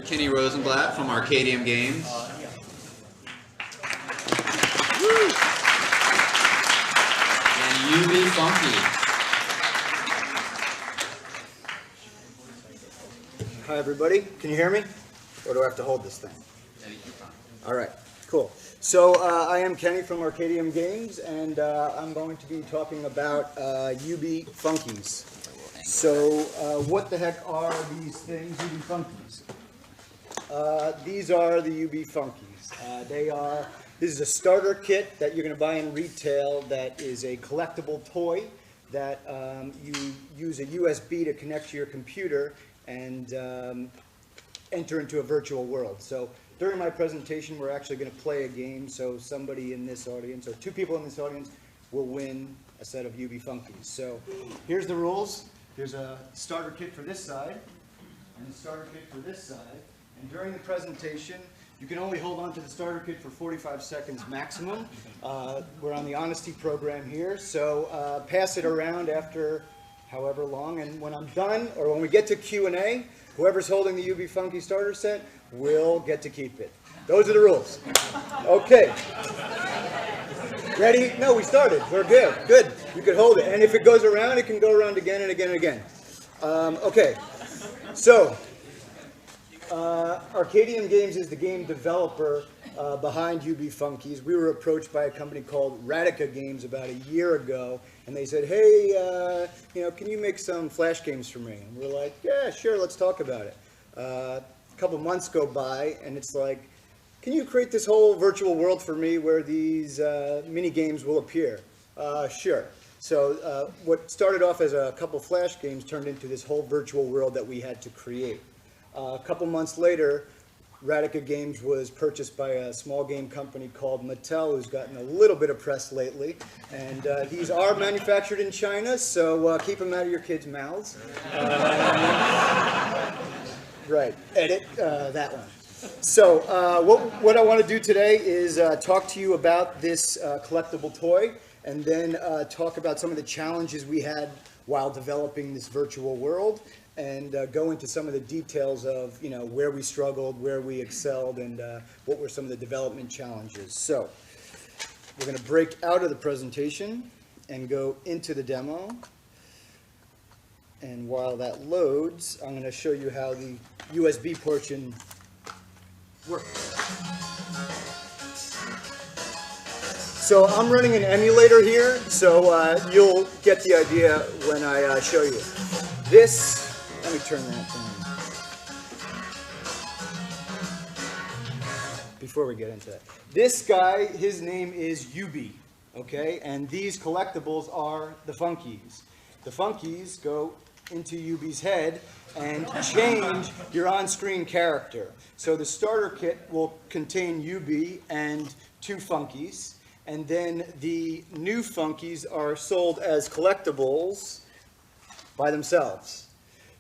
Kenny Rosenblatt from Arcadium Games. And UB Funky. Hi everybody, can you hear me? Or do I have to hold this thing? All right, cool. So I am Kenny from Arcadium Games, and I'm going to be talking about UB Funkeys. So what the heck are these things, UB Funkeys? These are the UB Funkeys. This is a starter kit that you're going to buy in retail that is a collectible toy that you use a USB to connect to your computer and enter into a virtual world. So during my presentation, we're actually going to play a game, so somebody in this audience, or two people in this audience, will win a set of UB Funkeys. So here's the rules. There's a starter kit for this side, and a starter kit for this side. And during the presentation, you can only hold on to the starter kit for 45 seconds maximum. We're on the honesty program here, so pass it around after however long, and when I'm done, or when we get to Q&A, whoever's holding the UB Funky starter set will get to keep it. Those are the rules. Okay. Ready? No, we started. We're good. Good. You can hold it. And if it goes around, it can go around again and again and again. Okay. So, Arcadium Games is the game developer behind UB Funkeys. We were approached by a company called Radica Games about a year ago, and they said, hey, can you make some Flash games for me? And we're like, yeah, sure, let's talk about it. A couple months go by, and it's like, can you create this whole virtual world for me where these mini games will appear? Sure. So what started off as a couple Flash games turned into this whole virtual world that we had to create. A couple months later, Radica Games was purchased by a small game company called Mattel, who's gotten a little bit of press lately. And these are manufactured in China, so keep them out of your kids' mouths. Right, edit that one. So what I want to do today is talk to you about this collectible toy, and then talk about some of the challenges we had while developing this virtual world, and go into some of the details of where we struggled, where we excelled, and what were some of the development challenges. So we're going to break out of the presentation and go into the demo. And while that loads, I'm going to show you how the USB portion works. So I'm running an emulator here, so you'll get the idea when I show you. Let me turn that down before we get into that. This guy, his name is UB, okay? And these collectibles are the Funkeys. The Funkeys go into UB's head and change your on-screen character. So the starter kit will contain UB and two Funkeys, and then the new Funkeys are sold as collectibles by themselves.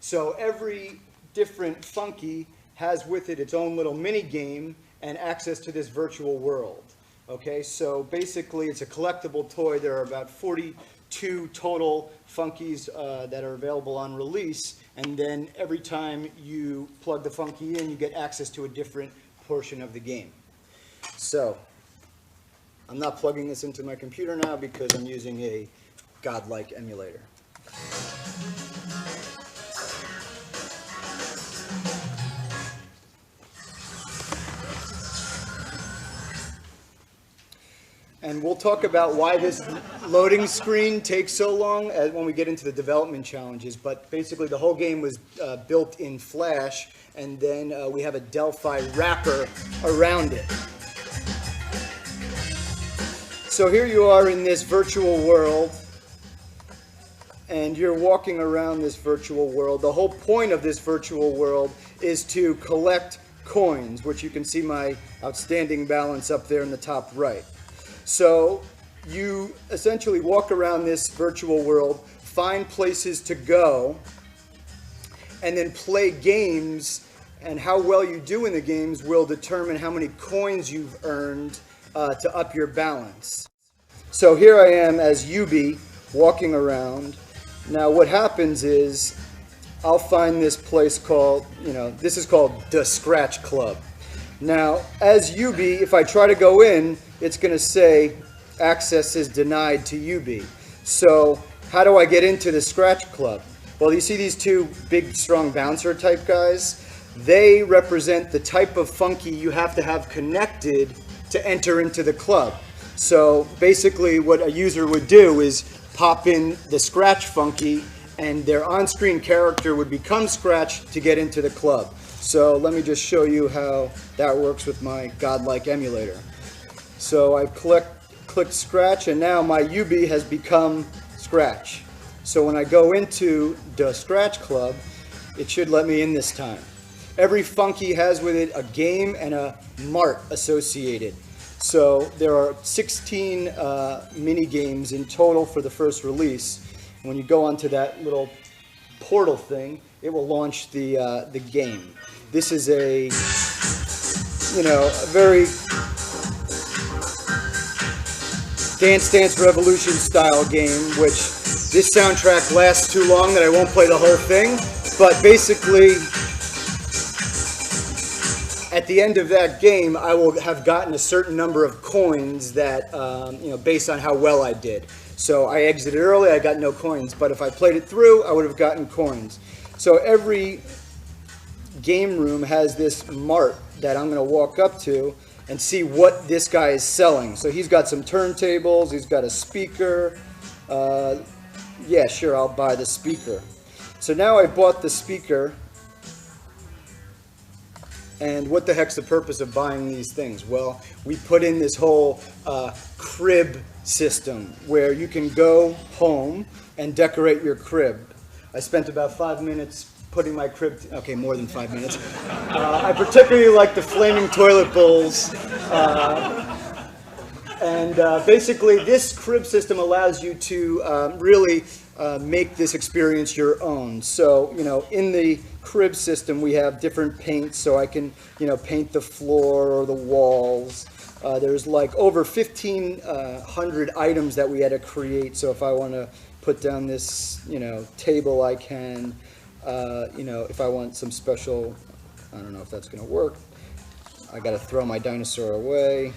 So every different Funky has with it its own little mini game and access to this virtual world. Okay, so basically it's a collectible toy. There are about 42 total Funkeys that are available on release, and then every time you plug the Funky in, you get access to a different portion of the game. So I'm not plugging this into my computer now because I'm using a godlike emulator. And we'll talk about why this loading screen takes so long when we get into the development challenges. But basically, the whole game was built in Flash, and then we have a Delphi wrapper around it. So here you are in this virtual world, and you're walking around this virtual world. The whole point of this virtual world is to collect coins, which you can see my outstanding balance up there in the top right. So you essentially walk around this virtual world, find places to go, and then play games, and how well you do in the games will determine how many coins you've earned to up your balance. So here I am as UB walking around. Now what happens is I'll find this place called, this is called the Scratch Club. Now, as UB, if I try to go in, it's going to say access is denied to UB. So how do I get into the Scratch Club? Well, you see these two big, strong bouncer type guys? They represent the type of funky you have to have connected to enter into the club. So basically what a user would do is pop in the Scratch funky, and their on-screen character would become Scratch to get into the club. So let me just show you how that works with my godlike emulator. So I clicked Scratch, and now my UB has become Scratch. So when I go into the Scratch Club, it should let me in this time. Every funky has with it a game and a mart associated. So there are 16 mini games in total for the first release. When you go onto that little portal thing, it will launch the game. This is a very Dance Dance Revolution style game, which this soundtrack lasts too long that I won't play the whole thing. But basically, at the end of that game, I will have gotten a certain number of coins that, based on how well I did. So I exited early, I got no coins, but if I played it through, I would have gotten coins. So every game room has this mart that I'm going to walk up to and see what this guy is selling. So he's got some turntables, he's got a speaker. Yeah, sure, I'll buy the speaker. So now I bought the speaker. And what the heck's the purpose of buying these things? Well, we put in this whole crib system where you can go home and decorate your crib. I spent about 5 minutes putting my crib, okay, more than 5 minutes. I particularly like the flaming toilet bowls. Basically, this crib system allows you to really make this experience your own. So, in the crib system, we have different paints, so I can, paint the floor or the walls. There's like over 1,500 items that we had to create. So if I want to put down this, table, I can. If I want some special, I don't know if that's going to work. I got to throw my dinosaur away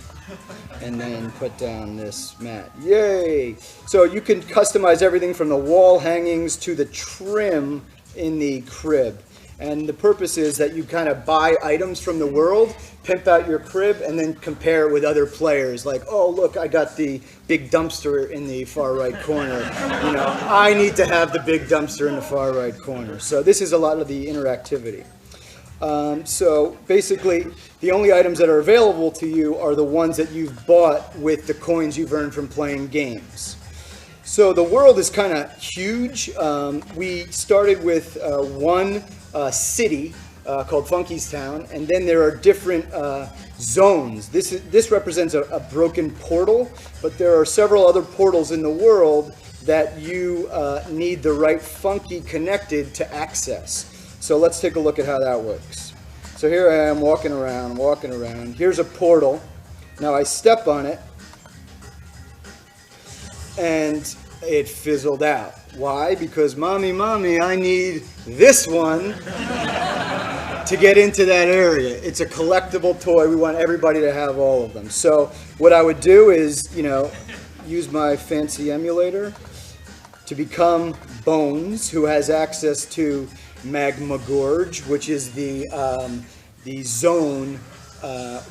and then put down this mat. Yay! So you can customize everything from the wall hangings to the trim in the crib. And the purpose is that you kind of buy items from the world, pimp out your crib, and then compare it with other players. Like, oh, look, I got the big dumpster in the far right corner. I need to have the big dumpster in the far right corner. So this is a lot of the interactivity. So basically, the only items that are available to you are the ones that you've bought with the coins you've earned from playing games. So the world is kind of huge. We started with one city called Funkeys Town, and then there are different zones. This represents a broken portal, but there are several other portals in the world that you need the right funky connected to access. So let's take a look at how that works. So here I am walking around. Here's a portal. Now I step on it, and it fizzled out. Why? Because mommy, I need this one to get into that area. It's a collectible toy. We want everybody to have all of them. So what I would do is, use my fancy emulator to become Bones, who has access to Magma Gorge, which is the zone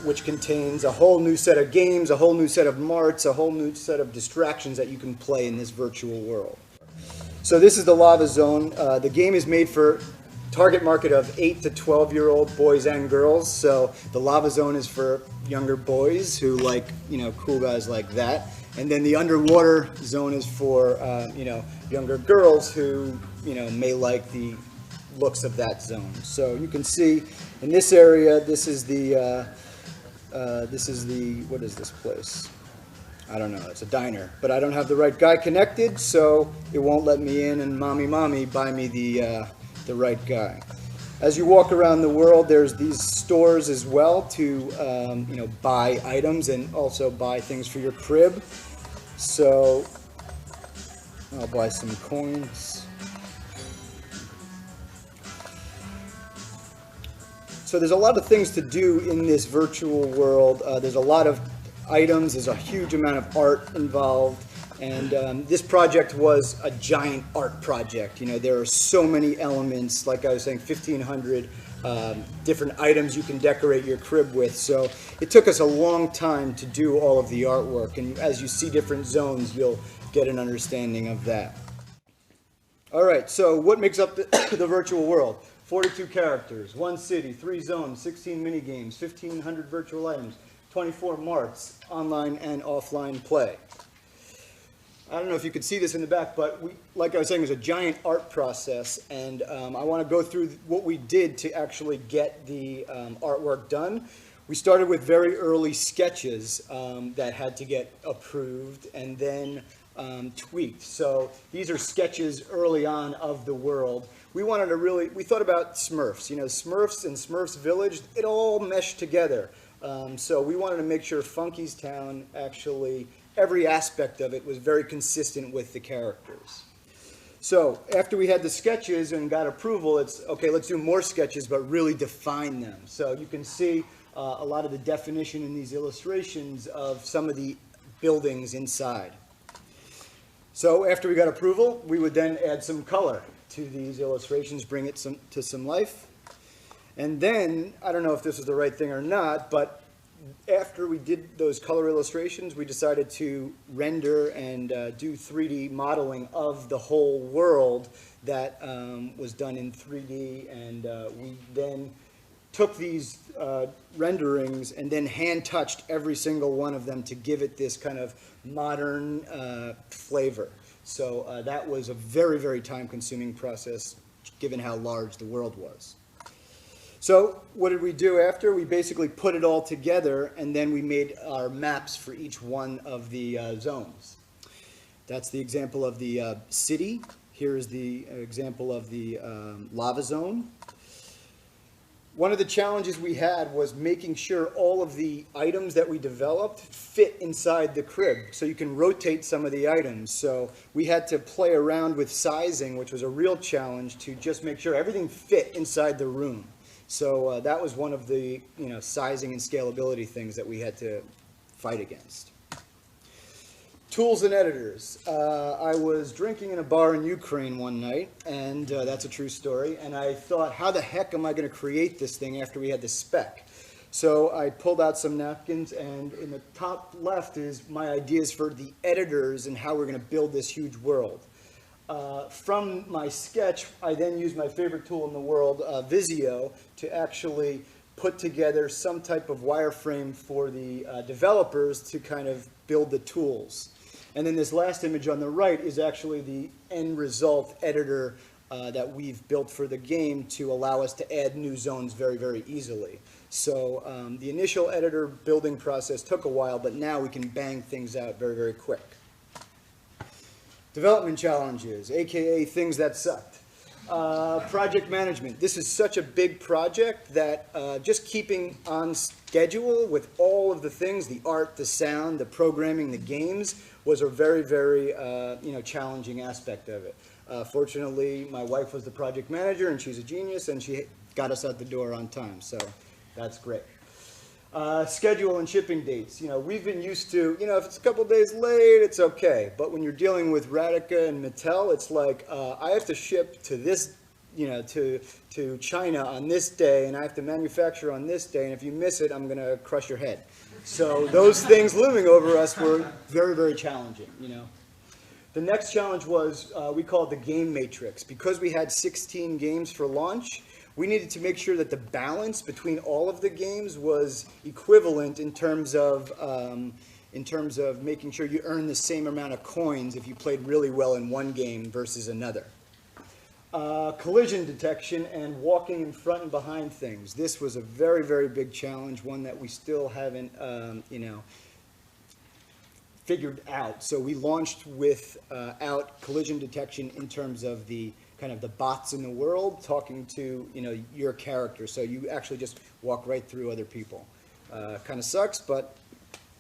which contains a whole new set of games, a whole new set of marts, a whole new set of distractions that you can play in this virtual world. So this is the Lava Zone. The game is made for target market of 8 to 12-year-old boys and girls. So the Lava Zone is for younger boys who like, cool guys like that. And then the Underwater Zone is for, younger girls who, may like the looks of that zone. So you can see in this area, this is the, what is this place? I don't know, it's a diner, but I don't have the right guy connected, so it won't let me in, and mommy, buy me the right guy. As you walk around the world, there's these stores as well to, buy items and also buy things for your crib. So I'll buy some coins. So there's a lot of things to do in this virtual world. There's a lot of items, there's a huge amount of art involved, and this project was a giant art project. You know, there are so many elements, like I was saying, 1,500 different items you can decorate your crib with. So it took us a long time to do all of the artwork, and as you see different zones, you'll get an understanding of that. All right, so what makes up the virtual world? 42 characters, 1 city, 3 zones, 16 mini games, 1,500 virtual items, 24 marts, online and offline play. I don't know if you could see this in the back, but like I was saying, it was a giant art process, and I want to go through what we did to actually get the artwork done. We started with very early sketches that had to get approved and then tweaked. So these are sketches early on of the world. We thought about Smurfs. You know, Smurfs and Smurfs Village, it all meshed together. So we wanted to make sure Funkeys Town actually, every aspect of it was very consistent with the characters. So after we had the sketches and got approval, it's, okay, let's do more sketches, but really define them. So you can see a lot of the definition in these illustrations of some of the buildings inside. So after we got approval, we would then add some color to these illustrations, bring it to some life. And then, I don't know if this is the right thing or not, but after we did those color illustrations, we decided to render and do 3D modeling of the whole world that was done in 3D. And we then took these renderings and then hand-touched every single one of them to give it this kind of modern flavor. So that was a very, very time-consuming process, given how large the world was. So what did we do after? We basically put it all together, and then we made our maps for each one of the zones. That's the example of the city. Here is the example of the lava zone. One of the challenges we had was making sure all of the items that we developed fit inside the crib, so you can rotate some of the items. So we had to play around with sizing, which was a real challenge, to just make sure everything fit inside the room. So that was one of the sizing and scalability things that we had to fight against. Tools and editors. I was drinking in a bar in Ukraine one night, and that's a true story, and I thought, how the heck am I going to create this thing after we had the spec? So I pulled out some napkins, and in the top left is my ideas for the editors and how we're going to build this huge world. From my sketch, I then used my favorite tool in the world, Visio, to actually put together some type of wireframe for the developers to kind of build the tools. And then this last image on the right is actually the end result editor that we've built for the game to allow us to add new zones very, very easily. So the initial editor building process took a while, but now we can bang things out very, very quick. Development challenges, aka things that sucked. Project management. This is such a big project that just keeping on schedule with all of the things, the art, the sound, the programming, the games, was a very, very challenging aspect of it. Fortunately, my wife was the project manager, and she's a genius, and she got us out the door on time, so that's great. Schedule and shipping dates. We've been used to, if it's a couple days late, it's okay. But when you're dealing with Radica and Mattel, it's like, I have to ship to this, to China on this day, and I have to manufacture on this day, and if you miss it, I'm going to crush your head. So those things looming over us were very, very challenging, The next challenge was, we call it the game matrix. Because we had 16 games for launch, we needed to make sure that the balance between all of the games was equivalent in terms of making sure you earn the same amount of coins if you played really well in one game versus another. Collision detection and walking in front and behind things. This was a very, very big challenge, one that we still haven't, figured out. So we launched without collision detection in terms of the kind of the bots in the world talking to your character, so you actually just walk right through other people. Kind of sucks, but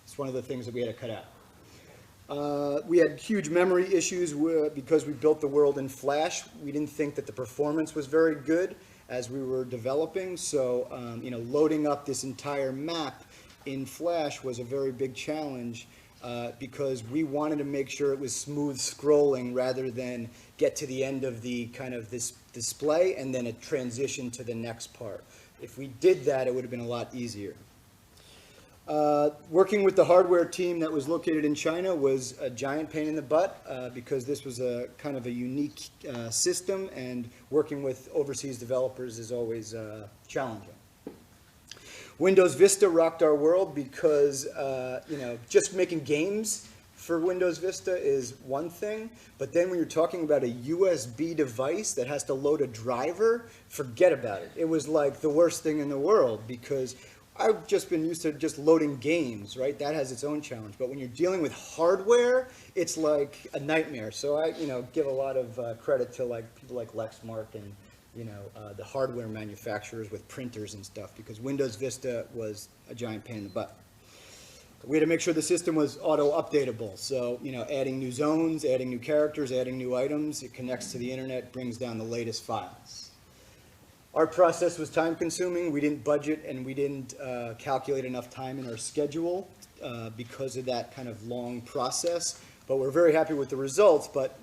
it's one of the things that we had to cut out. We had huge memory issues because we built the world in Flash. We didn't think that the performance was very good, as we were developing. So, you know, loading up this entire map in Flash was a very big challenge because we wanted to make sure it was smooth scrolling rather than get to the end of the kind of this display and then a transition to the next part. If we did that, it would have been a lot easier. Working with the hardware team that was located in China was a giant pain in the butt because this was a kind of a unique system, and working with overseas developers is always challenging. Windows Vista rocked our world because you know, just making games for Windows Vista is one thing, but then when you're talking about a USB device that has to load a driver, forget about it. It was like the worst thing in the world because I've just been used to just loading games, right? That has its own challenge. But when you're dealing with hardware, it's like a nightmare. So I, you know, give a lot of credit to like people like Lexmark and, you know, the hardware manufacturers with printers and stuff, because Windows Vista was a giant pain in the butt. We had to make sure the system was auto-updatable. So, you know, adding new zones, adding new characters, adding new items, it connects to the internet, brings down the latest files. Our process was time-consuming. We didn't budget and we didn't calculate enough time in our schedule because of that kind of long process. But we're very happy with the results, but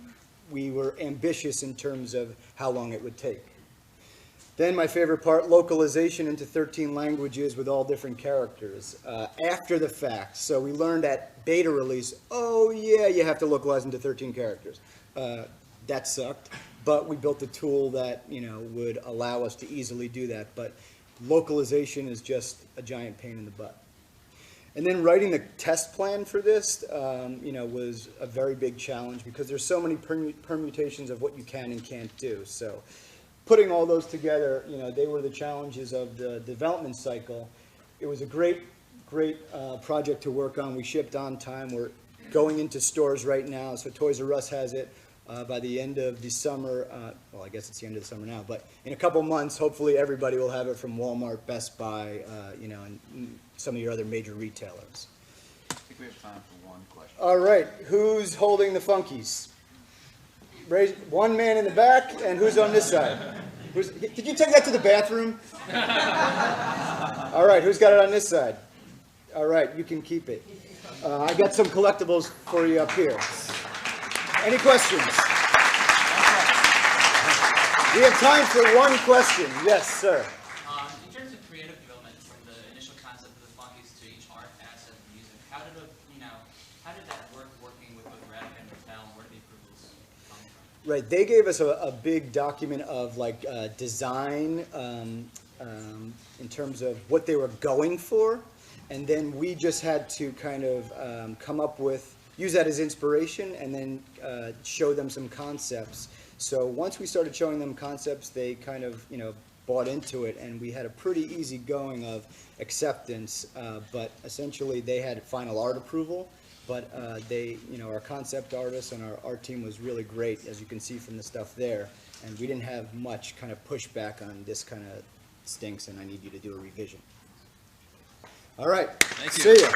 we were ambitious in terms of how long it would take. Then my favorite part, localization into 13 languages with all different characters after the fact. So we learned at beta release, oh yeah, you have to localize into 13 characters. That sucked. But we built a tool that, you know, would allow us to easily do that. But localization is just a giant pain in the butt. And then writing the test plan for this, you know, was a very big challenge because there's so many permutations of what you can and can't do. So putting all those together, you know, they were the challenges of the development cycle. It was a great project to work on. We shipped on time. We're going into stores right now. So Toys R Us has it. By the end of the summer, well, I guess it's the end of the summer now, but in a couple months, hopefully everybody will have it from Walmart, Best Buy, you know, and some of your other major retailers. I think we have time for one question. All right, who's holding the Funkeys? Raise one man in the back, and who's on this side? Did you take that to the bathroom? All right, who's got it on this side? All right, you can keep it. I got some collectibles for you up here. Any questions? We have time for one question. Yes, sir. In terms of creative development, from the initial concept of the Funkeys to each art asset and music, how did that working with both Radic and Mattel, and where did the approvals come from? Right, they gave us a big document of like design in terms of what they were going for, and then we just had to kind of come up with, use that as inspiration, and then show them some concepts. So once we started showing them concepts, they kind of, you know, bought into it, and we had a pretty easy going of acceptance. But essentially, they had final art approval. But they, you know, our concept artists and our art team was really great, as you can see from the stuff there. And we didn't have much kind of pushback on this kind of stinks, and I need you to do a revision. All right. Thank you. See ya.